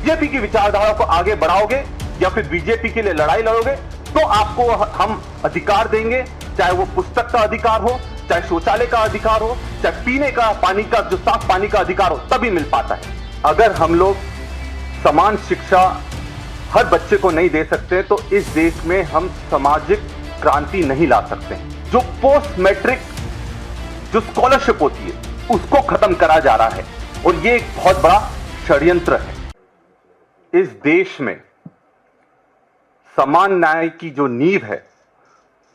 BJP की विचारधारा को आगे बढ़ाओगे या फिर बीजेपी के लिए लड़ाई लड़ोगे तो आपको हम अधिकार देंगे, चाहे वो पुस्तक का अधिकार हो, चाहे शौचालय का अधिकार हो, चाहे पीने का पानी का जो साफ पानी का अधिकार हो, तभी मिल पाता है। अगर हम लोग समान शिक्षा हर बच्चे को नहीं दे सकते तो इस देश में हम सामाजिक क्रांति नहीं ला सकते। जो पोस्ट मैट्रिक जो स्कॉलरशिप होती है उसको खत्म करा जा रहा है और ये एक बहुत बड़ा षड्यंत्र है। इस देश में समान न्याय की जो नींव है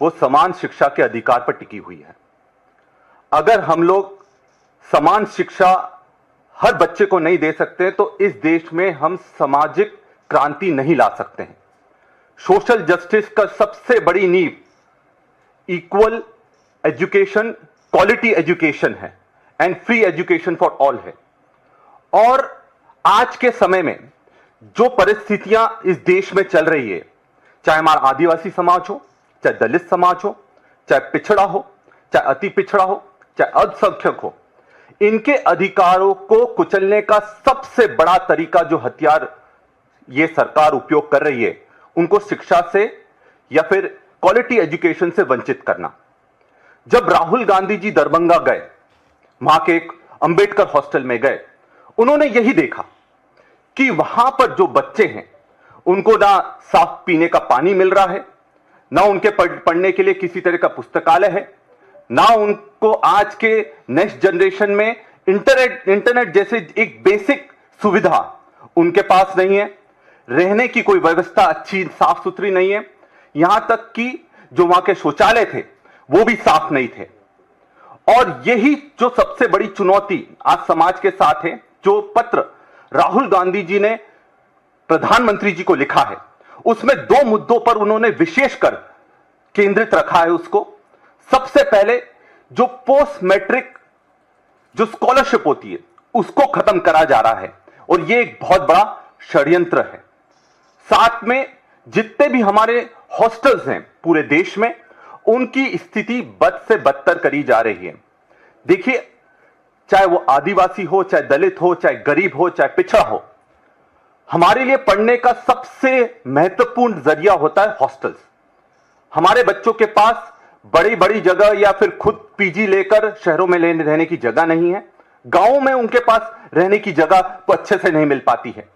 वो समान शिक्षा के अधिकार पर टिकी हुई है। अगर हम लोग समान शिक्षा हर बच्चे को नहीं दे सकते तो इस देश में हम सामाजिक क्रांति नहीं ला सकते हैं। सोशल जस्टिस का सबसे बड़ी नींव इक्वल एजुकेशन, क्वालिटी एजुकेशन है and free education for all है। और आज के समय में जो परिस्थितियां इस देश में चल रही है, चाहे हमारा आदिवासी समाज हो, चाहे दलित समाज हो, चाहे पिछड़ा हो, चाहे अति पिछड़ा हो, चाहे अल्पसंख्यक हो, इनके अधिकारों को कुचलने का सबसे बड़ा तरीका जो हथियार ये सरकार उपयोग कर रही है, उनको शिक्षा से या फिर क्वालिटी एजुकेशन से वंचित करना। जब राहुल गांधी जी दरभंगा गए, वहां के एक अंबेडकर हॉस्टल में गए, उन्होंने यही देखा कि वहां पर जो बच्चे हैं उनको ना साफ पीने का पानी मिल रहा है, ना उनके पढ़ने के लिए किसी तरह का पुस्तकालय है, ना उनको आज के नेक्स्ट जनरेशन में इंटरनेट जैसे एक बेसिक सुविधा उनके पास नहीं है, रहने की कोई व्यवस्था अच्छी साफ सुथरी नहीं है, यहां तक कि जो वहां के शौचालय थे वो भी साफ नहीं थे। और यही जो सबसे बड़ी चुनौती आज समाज के साथ है, जो पत्र राहुल गांधी जी ने प्रधानमंत्री जी को लिखा है, उसमें दो मुद्दों पर उन्होंने विशेषकर केंद्रित रखा है उसको। सबसे पहले जो पोस्ट मैट्रिक जो स्कॉलरशिप होती है उसको खत्म करा जा रहा है और यह एक बहुत बड़ा षड्यंत्र है। साथ में जितने भी हमारे हॉस्टल्स हैं पूरे देश में, उनकी स्थिति बद से बदतर करी जा रही है। देखिए, चाहे वो आदिवासी हो, चाहे दलित हो, चाहे गरीब हो, चाहे पिछड़ा हो, हमारे लिए पढ़ने का सबसे महत्वपूर्ण जरिया होता है हॉस्टल्स। हमारे बच्चों के पास बड़ी बड़ी जगह या फिर खुद पीजी लेकर शहरों में रहने की जगह नहीं है, गांवों में उनके पास रहने की जगह तो अच्छे से नहीं मिल पाती है।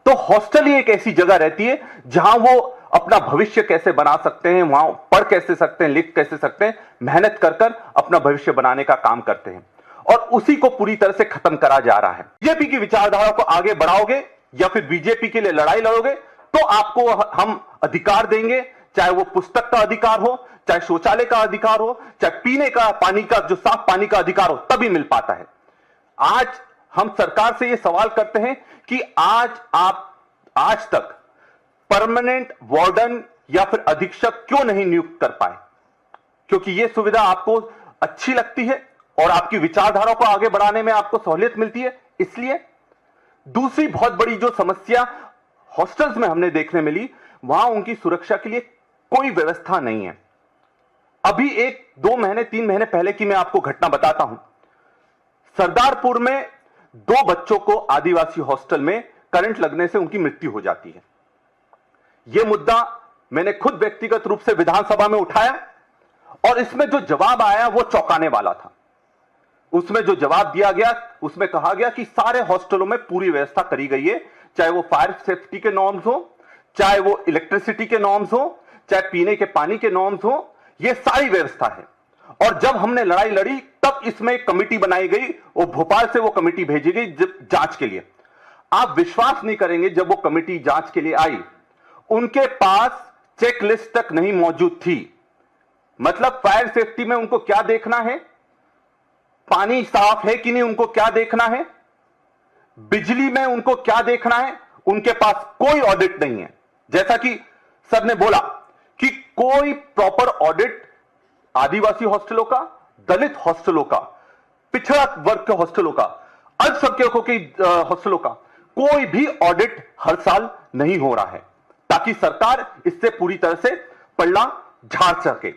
तो हॉस्टल ही एक ऐसी जगह रहती है जहां वो अपना भविष्य कैसे बना सकते हैं, वहां पढ़ कैसे सकते हैं, लिख कैसे सकते हैं, मेहनत कर कर अपना भविष्य बनाने का काम करते हैं। और उसी को पूरी तरह से खत्म करा जा रहा है। बीजेपी की विचारधारा को आगे बढ़ाओगे या फिर बीजेपी के लिए लड़ाई लड़ोगे तो आपको हम अधिकार देंगे, चाहे वो पुस्तक का अधिकार हो, चाहे शौचालय का अधिकार हो, चाहे पीने का पानी का जो साफ पानी का अधिकार हो, तभी मिल पाता है। आज हम सरकार से यह सवाल करते हैं कि आज तक परमानेंट वार्डन या फिर अधीक्षक क्यों नहीं नियुक्त कर पाए? क्योंकि यह सुविधा आपको अच्छी लगती है और आपकी विचारधारा को आगे बढ़ाने में आपको सहूलियत मिलती है, इसलिए। दूसरी बहुत बड़ी जो समस्या हॉस्टल्स में हमने देखने मिली, वहां उनकी सुरक्षा के लिए कोई व्यवस्था नहीं है। अभी 1-2 महीने 3 महीने पहले की मैं आपको घटना बताता हूं। सरदारपुर में 2 बच्चों को आदिवासी हॉस्टल में करंट लगने से उनकी मृत्यु हो जाती है। यह मुद्दा मैंने खुद व्यक्तिगत रूप से विधानसभा में उठाया और इसमें जो जवाब आया वो चौंकाने वाला था। उसमें जो जवाब दिया गया, उसमें कहा गया कि सारे हॉस्टलों में पूरी व्यवस्था करी गई है, चाहे वो फायर सेफ्टी के नॉर्म्स हो, चाहे वो इलेक्ट्रिसिटी के नॉर्म्स हो, चाहे पीने के पानी के नॉर्म्स हो, ये सारी व्यवस्था है। और जब हमने लड़ाई लड़ी तब इसमें एक कमेटी बनाई गई और भोपाल से वो कमेटी भेजी गई जांच के लिए। आप विश्वास नहीं करेंगे, जब वो कमेटी जांच के लिए आई, उनके पास चेक लिस्ट तक नहीं मौजूद थी। मतलब फायर सेफ्टी में उनको क्या देखना है, पानी साफ है कि नहीं उनको क्या देखना है, बिजली में उनको क्या देखना है, उनके पास कोई ऑडिट नहीं है। जैसा कि सर ने बोला कि कोई प्रॉपर ऑडिट आदिवासी हॉस्टलों का, दलित हॉस्टलों का, पिछड़ा वर्ग के हॉस्टलों का, अल्पसंख्यकों के हॉस्टलों का कोई भी ऑडिट हर साल नहीं हो रहा है, ताकि सरकार इससे पूरी तरह से पल्ला झाड़ सके।